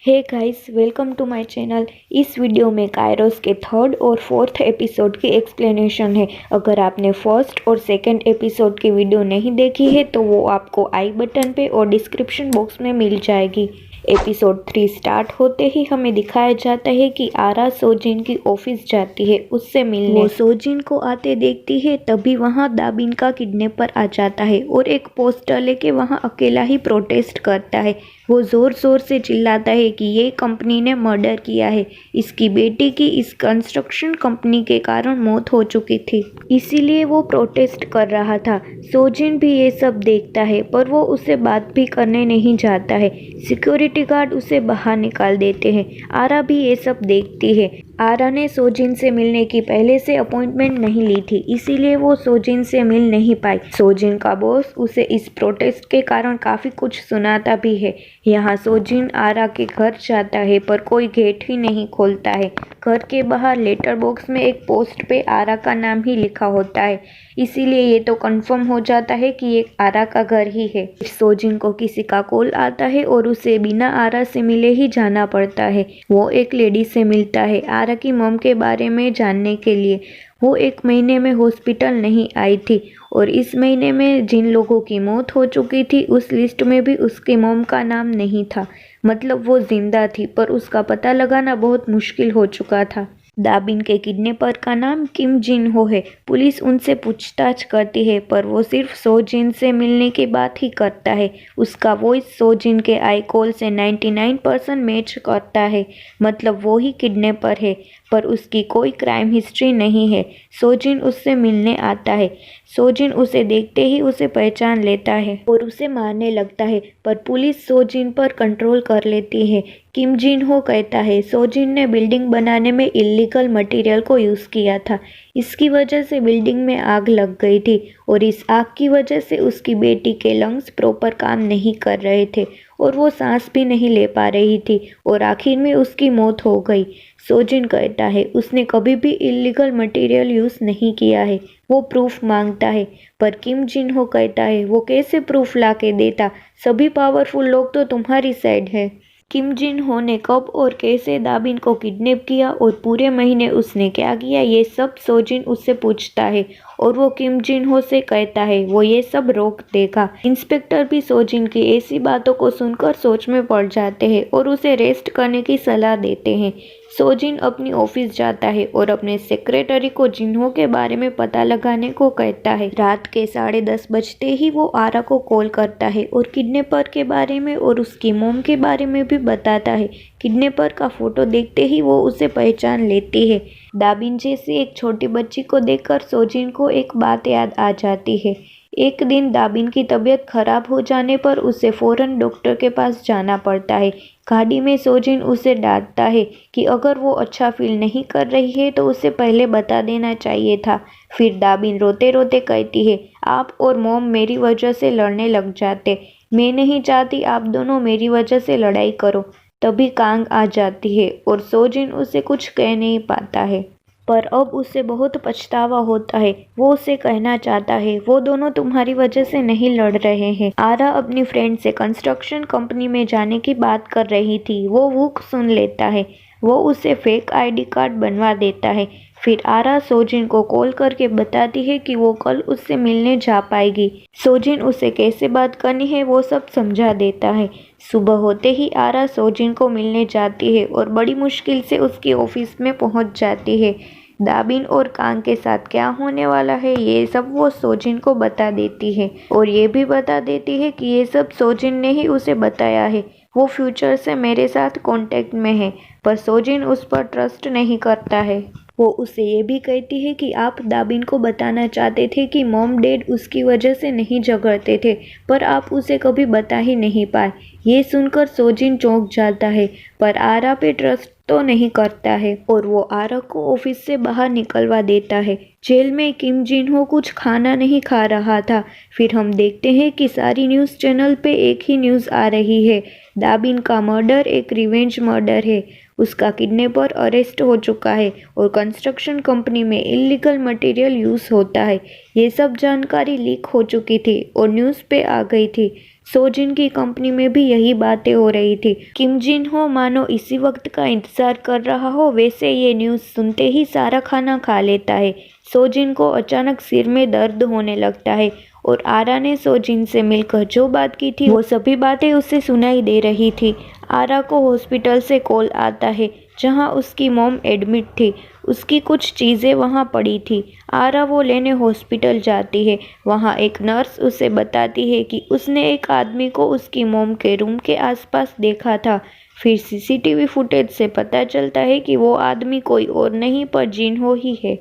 Hey guys, welcome to my channel. इस video में Kairos के थर्ड और फोर्थ एपिसोड की एक्सप्लेनेशन है। अगर आपने फर्स्ट और सेकंड एपिसोड की वीडियो नहीं देखी है तो वो आपको आई बटन पे और डिस्क्रिप्शन बॉक्स में मिल जाएगी। एपिसोड 3 स्टार्ट होते ही हमें दिखाया जाता है कि आरा सोजिन की ऑफिस जाती है उससे मिलने। वो सोजिन को आते देखती है तभी वहाँ दाबिन का किडनैपर आ जाता है और एक पोस्टर लेके वहाँ अकेला ही प्रोटेस्ट करता है। वो जोर जोर से चिल्लाता है कि ये कंपनी ने मर्डर किया है, इसकी बेटी की इस कंस्ट्रक्शन कंपनी के कारण मौत हो चुकी थी, इसीलिए वो प्रोटेस्ट कर रहा था। सोजिन भी ये सब देखता है पर वो उसे बात भी करने नहीं जाता है। सिक्योरिटी गार्ड उसे बाहर निकाल देते हैं। आरा भी ये सब देखती है। आरा ने सोजिन से मिलने की पहले से अपॉइंटमेंट नहीं ली थी, इसीलिए वो सोजिन से मिल नहीं पाई। सोजिन का बॉस उसे इस प्रोटेस्ट के कारण काफी कुछ सुनाता भी है। यहाँ सोजिन आरा के घर जाता है पर कोई गेट ही नहीं खोलता है। घर के बाहर लेटर बॉक्स में एक पोस्ट पे आरा का नाम ही लिखा होता है, इसीलिए ये तो कंफर्म हो जाता है कि ये आरा का घर ही है। सोजिन को किसी का कॉल आता है और उसे बिना आरा से मिले ही जाना पड़ता है। वो एक लेडी से मिलता है आरा की मॉम के बारे में जानने के लिए। वो 1 महीने में हॉस्पिटल नहीं आई थी और इस महीने में जिन लोगों की मौत हो चुकी थी उस लिस्ट में भी उसकी मॉम का नाम नहीं था। मतलब वो जिंदा थी पर उसका पता लगाना बहुत मुश्किल हो चुका था। दाबिन के किडनैपर का नाम किम जिन हो है। पुलिस उनसे पूछताछ करती है पर वो सिर्फ सोजिन से मिलने की बात ही करता है। उसका वॉइस सोजिन के आई कॉल से 99% मैच करता है, मतलब वो ही किडनैपर है, पर उसकी कोई क्राइम हिस्ट्री नहीं है। सोजिन उससे मिलने आता है। सोजिन उसे देखते ही उसे पहचान लेता है और उसे मारने लगता है, पर पुलिस सोजिन पर कंट्रोल कर लेती है। किम जिन हो कहता है सोजिन ने बिल्डिंग बनाने में इलीगल मटेरियल को यूज़ किया था, इसकी वजह से बिल्डिंग में आग लग गई थी और इस आग की वजह से उसकी बेटी के लंग्स प्रॉपर काम नहीं कर रहे थे और वो सांस भी नहीं ले पा रही थी और आखिर में उसकी मौत हो गई। सोजिन कहता है उसने कभी भी इलीगल मटेरियल यूज़ नहीं किया है। वो प्रूफ मांगता है पर किम जिन हो कहता है वो कैसे प्रूफ ला के देता, सभी पावरफुल लोग तो तुम्हारी साइड है। किम जिन हो ने कब और कैसे दाबिन को किडनैप किया और पूरे महीने उसने क्या किया, ये सब सोजिन उससे पूछता है और वो किम जिन हो से कहता है वो ये सब रोक देगा। इंस्पेक्टर भी सोजिन की ऐसी बातों को सुनकर सोच में पड़ जाते हैं और उसे रेस्ट करने की सलाह देते हैं। सोजिन अपनी ऑफिस जाता है और अपने सेक्रेटरी को जिन्हो के बारे में पता लगाने को कहता है। रात के 10:30 बजते ही वो आरा को कॉल करता है और किडनैपर के बारे में और उसकी मॉम के बारे में भी बताता है। किडनैपर का फोटो देखते ही वो उसे पहचान लेती है। दाबिन जैसी एक छोटी बच्ची को देखकर सोजिन को एक बात याद आ जाती है। एक दिन दाबिन की तबीयत खराब हो जाने पर उसे फौरन डॉक्टर के पास जाना पड़ता है। गाड़ी में सोजिन उसे डांटता है कि अगर वो अच्छा फील नहीं कर रही है तो उसे पहले बता देना चाहिए था। फिर दाबिन रोते रोते कहती है आप और मॉम मेरी वजह से लड़ने लग जाते, मैं नहीं चाहती आप दोनों मेरी वजह से लड़ाई करो। तभी कांग आ जाती है और सोजिन उसे कुछ कह नहीं पाता है, पर अब उसे बहुत पछतावा होता है। वो उसे कहना चाहता है वो दोनों तुम्हारी वजह से नहीं लड़ रहे हैं। आरा अपनी फ्रेंड से कंस्ट्रक्शन कंपनी में जाने की बात कर रही थी, वो सुन लेता है। वो उसे फेक आईडी कार्ड बनवा देता है। फिर आरा सोजिन को कॉल करके बताती है कि वो कल उससे मिलने जा पाएगी। सोजिन उसे कैसे बात करनी है वो सब समझा देता है। सुबह होते ही आरा सोजिन को मिलने जाती है और बड़ी मुश्किल से उसकी ऑफिस में पहुंच जाती है। दाबिन और कांग के साथ क्या होने वाला है ये सब वो सोजिन को बता देती है और ये भी बता देती है कि ये सब सोजिन ने ही उसे बताया है। वो फ्यूचर से मेरे साथ कांटेक्ट में है, पर सोजिन उस पर ट्रस्ट नहीं करता है। वो उसे ये भी कहती है कि आप दाबिन को बताना चाहते थे कि मॉम डैड उसकी वजह से नहीं झगड़ते थे, पर आप उसे कभी बता ही नहीं पाए। ये सुनकर सोजिन चौंक जाता है, पर आरा पे ट्रस्ट तो नहीं करता है और वो आरा को ऑफिस से बाहर निकलवा देता है। जेल में किम जिन हो कुछ खाना नहीं खा रहा था। फिर हम देखते हैं कि सारी न्यूज़ चैनल पे एक ही न्यूज़ आ रही है, दाबिन का मर्डर एक रिवेंज मर्डर है। उसका किडनैपर अरेस्ट हो चुका है और कंस्ट्रक्शन कंपनी में इलीगल मटेरियल यूज़ होता है। ये सब जानकारी लीक हो चुकी थी और न्यूज़ पे आ गई थी। सोजिन की कंपनी में भी यही बातें हो रही थी। किम जिन हो मानो इसी वक्त का इंतजार कर रहा हो, वैसे ये न्यूज़ सुनते ही सारा खाना खा लेता है। सोजिन को अचानक सिर में दर्द होने लगता है और आरा ने सोजिन से मिलकर जो बात की थी वो सभी बातें उसे सुनाई दे रही थी। आरा को हॉस्पिटल से कॉल आता है जहां उसकी मॉम एडमिट थी। उसकी कुछ चीज़ें वहां पड़ी थी। आरा वो लेने हॉस्पिटल जाती है। वहां एक नर्स उसे बताती है कि उसने एक आदमी को उसकी मॉम के रूम के आसपास देखा था। फिर सीसीटीवी फुटेज से पता चलता है कि वो आदमी कोई और नहीं पर जिनहो ही है।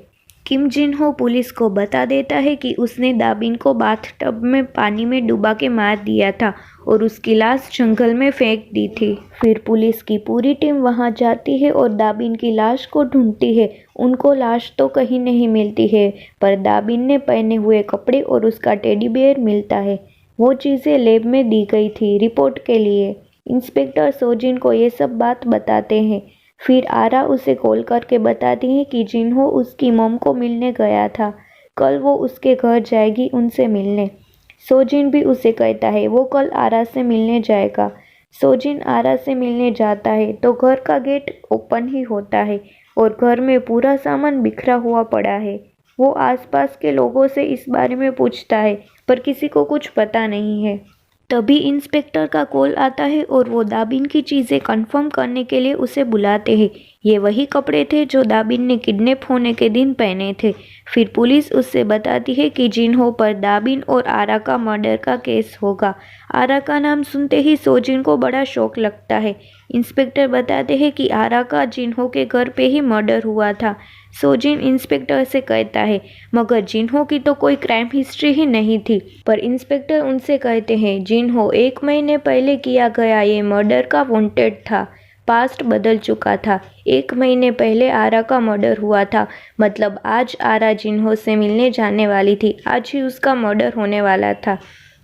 किम जिनहो पुलिस को बता देता है कि उसने दाबिन को बाथटब में पानी में डुबा के मार दिया था और उसकी लाश जंगल में फेंक दी थी। फिर पुलिस की पूरी टीम वहां जाती है और दाबिन की लाश को ढूंढती है। उनको लाश तो कहीं नहीं मिलती है, पर दाबिन ने पहने हुए कपड़े और उसका टेडी बेयर मिलता है। वो चीज़ें लैब में दी गई थी रिपोर्ट के लिए। इंस्पेक्टर सोजिन को ये सब बात बताते हैं। फिर आरा उसे कॉल करके बताती है कि जिन्हो उसकी मॉम को मिलने गया था। कल वो उसके घर जाएगी उनसे मिलने। सोजिन भी उसे कहता है वो कल आरा से मिलने जाएगा। सोजिन आरा से मिलने जाता है तो घर का गेट ओपन ही होता है और घर में पूरा सामान बिखरा हुआ पड़ा है। वो आसपास के लोगों से इस बारे में पूछता है पर किसी को कुछ पता नहीं है। तभी इंस्पेक्टर का कॉल आता है और वो दाबिन की चीज़ें कंफर्म करने के लिए उसे बुलाते हैं। ये वही कपड़े थे जो दाबिन ने किडनैप होने के दिन पहने थे। फिर पुलिस उससे बताती है कि जिन्हो पर दाबिन और आरा का मर्डर का केस होगा। आरा का नाम सुनते ही सोजिन को बड़ा शौक लगता है। इंस्पेक्टर बताते हैं कि आरा का जिन्हो के घर पे ही मर्डर हुआ था। सोजिन इंस्पेक्टर से कहता है मगर जिन्हो की तो कोई क्राइम हिस्ट्री ही नहीं थी। पर इंस्पेक्टर उनसे कहते हैं जिन्हो 1 महीने पहले किया गया ये मर्डर का वांटेड था। पास्ट बदल चुका था। 1 महीने पहले आरा का मर्डर हुआ था, मतलब आज आरा जिन्हो से मिलने जाने वाली थी। आज ही उसका मर्डर होने वाला था।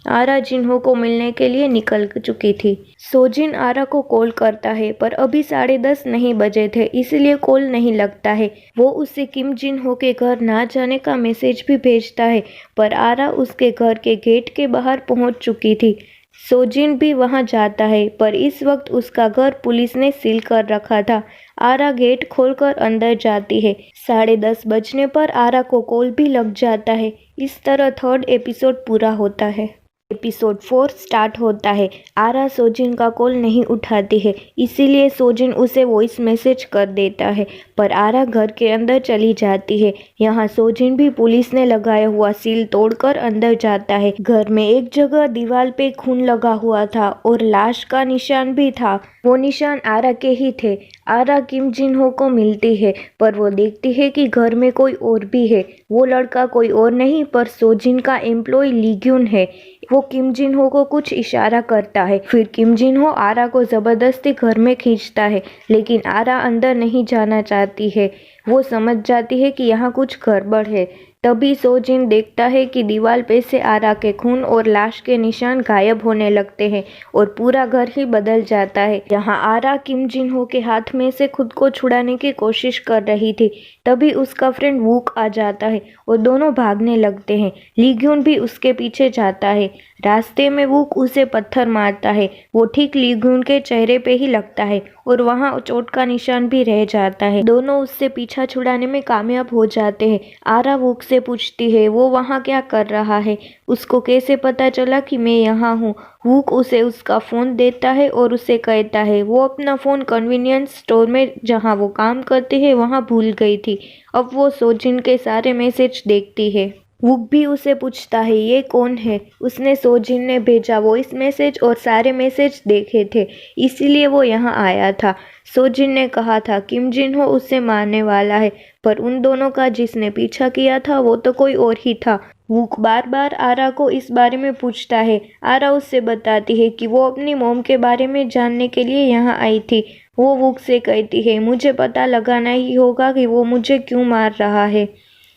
आरा जिन्हो को मिलने के लिए निकल चुकी थी। सोजिन आरा को कॉल करता है पर अभी 10:30 नहीं बजे थे, इसलिए कॉल नहीं लगता है। वो उसे किम जिन्हो के घर ना जाने का मैसेज भी भेजता है पर आरा उसके घर के गेट के बाहर पहुंच चुकी थी। सोजिन भी वहां जाता है पर इस वक्त उसका घर पुलिस ने सील कर रखा था। आरा गेट खोलकर अंदर जाती है। 10:30 बजने पर आरा को कॉल भी लग जाता है। इस तरह 3rd एपिसोड पूरा होता है। एपिसोड 4 स्टार्ट होता है। आरा सोजिन का कॉल नहीं उठाती है, इसीलिए सोजिन उसे वॉइस मैसेज कर देता है पर आरा घर के अंदर चली जाती है। यहाँ सोजिन भी पुलिस ने लगाया हुआ सील तोड़कर अंदर जाता है। घर में एक जगह दीवार पे खून लगा हुआ था और लाश का निशान भी था। वो निशान आरा के ही थे। आरा किम जिन्हो को मिलती है पर वो देखती है कि घर में कोई और भी है। वो लड़का कोई और नहीं पर सोजिन का एम्प्लॉय लीग्यून है। वो किम जिन्हो को कुछ इशारा करता है। फिर किम जिन्हो आरा को जबरदस्ती घर में खींचता है, लेकिन आरा अंदर नहीं जाना चाहती है। वो समझ जाती है कि यहाँ कुछ गड़बड़ है। तभी सोजिन देखता है कि दीवार पे से आरा के खून और लाश के निशान गायब होने लगते हैं और पूरा घर ही बदल जाता है। यहाँ आरा किम जिन्हो के हाथ में से खुद को छुड़ाने की कोशिश कर रही थी। तभी उसका फ्रेंड वूक आ जाता है और दोनों भागने लगते हैं। लीग्यून भी उसके पीछे जाता है। रास्ते में वूक उसे पत्थर मारता है। वो ठीक लीग्यून के चेहरे पे ही लगता है और वहाँ चोट का निशान भी रह जाता है। दोनों उससे पीछा छुड़ाने में कामयाब हो जाते हैं। आरा वूक से पूछती है वो वहाँ क्या कर रहा है, उसको कैसे पता चला कि मैं यहाँ हूँ। वूक उसे उसका फ़ोन देता है और उसे कहता है वो अपना फ़ोन कन्वीनियंस स्टोर में जहाँ वो काम करती है वहाँ भूल गई थी। अब वो सोजिन के सारे मैसेज देखती है। वुक भी उसे पूछता है ये कौन है। उसने सोजिन ने भेजा वॉइस मैसेज और सारे मैसेज देखे थे, इसीलिए वो यहाँ आया था। सोजिन ने कहा था किम जिन्हो उसे मारने वाला है, पर उन दोनों का जिसने पीछा किया था वो तो कोई और ही था। वुक बार बार आरा को इस बारे में पूछता है। आरा उससे बताती है कि वो अपनी मॉम के बारे में जानने के लिए यहाँ आई थी। वो वुक से कहती है मुझे पता लगाना ही होगा कि वो मुझे क्यों मार रहा है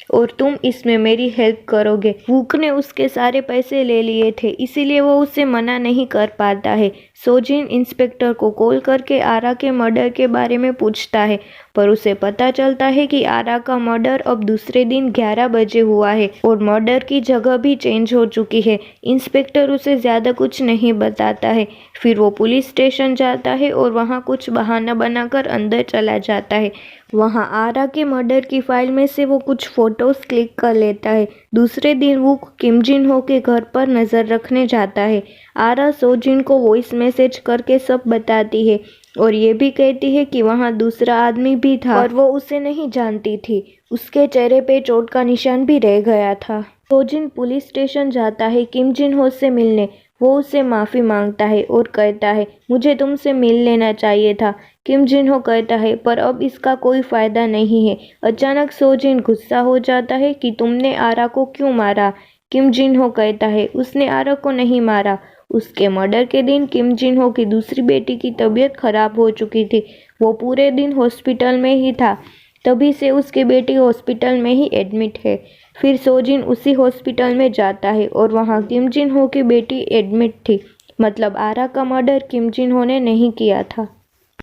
और तुम इसमें मेरी हेल्प करोगे। वुक ने उसके सारे पैसे ले लिए थे, इसीलिए वो उसे मना नहीं कर पाता है। सोजिन इंस्पेक्टर को कॉल करके आरा के मर्डर के बारे में पूछता है, पर उसे पता चलता है कि आरा का मर्डर अब दूसरे दिन 11 बजे हुआ है और मर्डर की जगह भी चेंज हो चुकी है। इंस्पेक्टर उसे ज़्यादा कुछ नहीं बताता है। फिर वो पुलिस स्टेशन जाता है और वहाँ कुछ बहाना बनाकर अंदर चला जाता है। वहाँ आरा के मर्डर की फाइल में से वो कुछ फ़ोटोज़ क्लिक कर लेता है। दूसरे दिन वो किम जिन हो के घर पर नज़र रखने जाता है। आरा सोजिन को वॉइस मैसेज करके सब बताती है और ये भी कहती है कि वहाँ दूसरा आदमी भी था और वो उसे नहीं जानती थी। उसके चेहरे पे चोट का निशान भी रह गया था। सोजिन पुलिस स्टेशन जाता है किम जिन हो से मिलने। वो उससे माफ़ी मांगता है और कहता है, मुझे तुमसे मिल लेना चाहिए था। किम जिन हो कहता है, पर अब इसका कोई फ़ायदा नहीं है। अचानक सोजिन गुस्सा हो जाता है कि तुमने आरा को क्यों मारा। किम जिन हो कहता है, उसने आरा को नहीं मारा। उसके मर्डर के दिन किम जिन हो की दूसरी बेटी की तबीयत खराब हो चुकी थी। वो पूरे दिन हॉस्पिटल में ही था। तभी से उसकी बेटी हॉस्पिटल में ही एडमिट है। फिर सोजिन उसी हॉस्पिटल में जाता है और वहाँ किम जिन हो की बेटी एडमिट थी। मतलब आरा का मर्डर किम जिन हो ने नहीं किया था।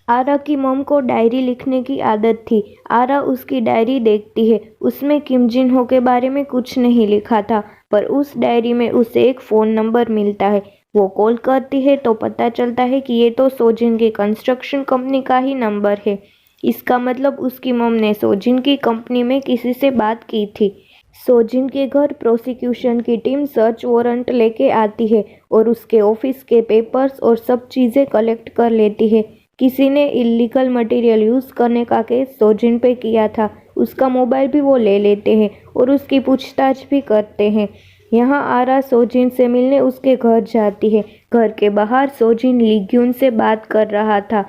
आरा की मॉम को डायरी लिखने की आदत थी। आरा उसकी डायरी देखती है। उसमें किम जिन हो के बारे में कुछ नहीं लिखा था, पर उस डायरी में उसे एक फ़ोन नंबर मिलता है। वो कॉल करती है तो पता चलता है कि ये तो सोजिन की कंस्ट्रक्शन कंपनी का ही नंबर है। इसका मतलब उसकी मॉम ने सोजिन की कंपनी में किसी से बात की थी। सोजिन के घर प्रोसिक्यूशन की टीम सर्च वारंट लेके आती है और उसके ऑफिस के पेपर्स और सब चीज़ें कलेक्ट कर लेती है। किसी ने इलीगल मटेरियल यूज़ करने का केस सोजिन पे किया था। उसका मोबाइल भी वो ले लेते हैं और उसकी पूछताछ भी करते हैं। यहाँ आरा सोजिन से मिलने उसके घर जाती है। घर के बाहर सोजिन लीग्यून से बात कर रहा था।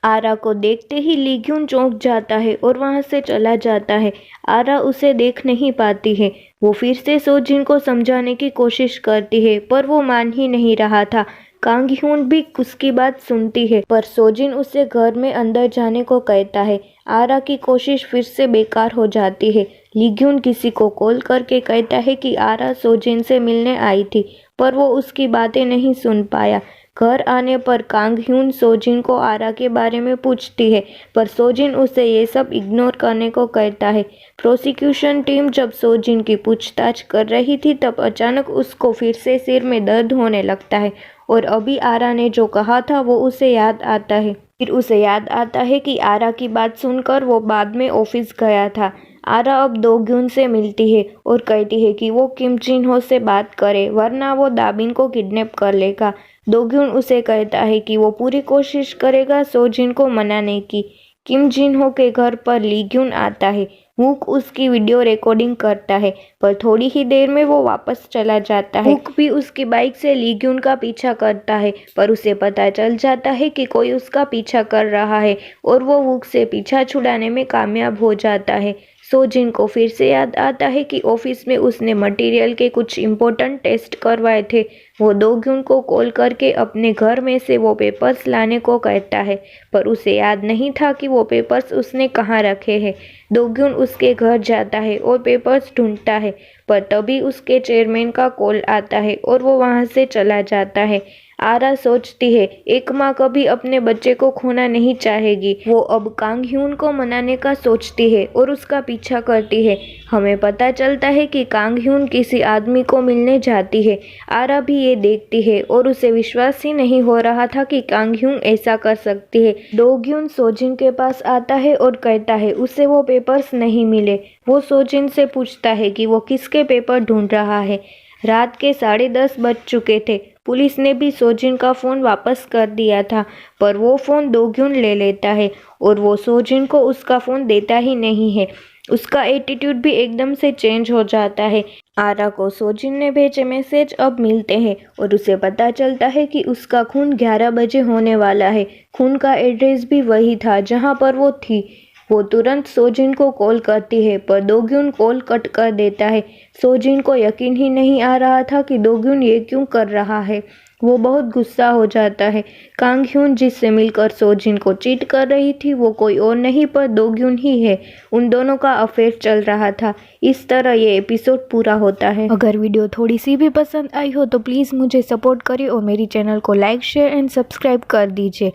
आरा को देखते ही लीग्यून चौंक जाता है और वहाँ से चला जाता है। आरा उसे देख नहीं पाती है। वो फिर से सोजिन को समझाने की कोशिश करती है, पर वो मान ही नहीं रहा था। कांग ह्यून भी उसकी बात सुनती है, पर सोजिन उसे घर में अंदर जाने को कहता है। आरा की कोशिश फिर से बेकार हो जाती है। लीग्यून किसी को कॉल करके कहता है कि आरा सोजिन से मिलने आई थी, पर वो उसकी बातें नहीं सुन पाया। घर आने पर कांग ह्यून सोजिन को आरा के बारे में पूछती है, पर सोजिन उसे ये सब इग्नोर करने को कहता है। प्रोसिक्यूशन टीम जब सोजिन की पूछताछ कर रही थी तब अचानक उसको फिर से सिर में दर्द होने लगता है और अभी आरा ने जो कहा था वो उसे याद आता है। फिर उसे याद आता है कि आरा की बात सुनकर वो बाद में ऑफिस गया था। आरा अब दोग्यून से मिलती है और कहती है कि वो किम जिन हो से बात करे, वरना वो दाबिन को किडनैप कर लेगा। दोग्यून उसे कहता है कि वो पूरी कोशिश करेगा सोजिन को मनाने की। किम जिन हो के घर पर लीग्यून आता है। हुक उसकी वीडियो रिकॉर्डिंग करता है, पर थोड़ी ही देर में वो वापस चला जाता है। हुक भी उसकी बाइक से लीग्यून का पीछा करता है, पर उसे पता चल जाता है कि कोई उसका पीछा कर रहा है और वो हुक से पीछा छुड़ाने में कामयाब हो जाता है। सोजिन को फिर से याद आता है कि ऑफिस में उसने मटेरियल के कुछ इम्पोर्टेंट टेस्ट करवाए थे। वो दोग्यून को कॉल करके अपने घर में से वो पेपर्स लाने को कहता है, पर उसे याद नहीं था कि वो पेपर्स उसने कहाँ रखे हैं। दोग्यून उसके घर जाता है और पेपर्स ढूंढता है, पर तभी उसके चेयरमैन का कॉल आता है और वो वहाँ से चला जाता है। आरा सोचती है, एक माँ कभी अपने बच्चे को खोना नहीं चाहेगी। वो अब कांग ह्यून को मनाने का सोचती है और उसका पीछा करती है। हमें पता चलता है कि कांग ह्यून किसी आदमी को मिलने जाती है। आरा भी ये देखती है और उसे विश्वास ही नहीं हो रहा था कि कांग ह्यून ऐसा कर सकती है। दोग्यून सोजिन के पास आता है और कहता है उसे वो पेपर्स नहीं मिले। वो सोजिन से पूछता है कि वो किसके पेपर ढूंढ रहा है। रात के 10:30 बज चुके थे। पुलिस ने भी सोजिन का फ़ोन वापस कर दिया था, पर वो फ़ोन दोग्यून ले लेता है और वो सोजिन को उसका फ़ोन देता ही नहीं है। उसका एटीट्यूड भी एकदम से चेंज हो जाता है। आरा को सोजिन ने भेजे मैसेज अब मिलते हैं और उसे पता चलता है कि उसका खून 11 बजे होने वाला है। खून का एड्रेस भी वही था जहाँ पर वो थी। वो तुरंत सोजिन को कॉल करती है, पर दोग्यून कॉल कट कर देता है। सोजिन को यकीन ही नहीं आ रहा था कि दोग्यून ये क्यों कर रहा है। वो बहुत गुस्सा हो जाता है। कांग ह्यून जिससे मिलकर सोजिन को चीट कर रही थी वो कोई और नहीं पर दोग्यून ही है। उन दोनों का अफेयर चल रहा था। इस तरह ये एपिसोड पूरा होता है। अगर वीडियो थोड़ी सी भी पसंद आई हो तो प्लीज़ मुझे सपोर्ट करिए और मेरी चैनल को लाइक शेयर एंड सब्सक्राइब कर दीजिए।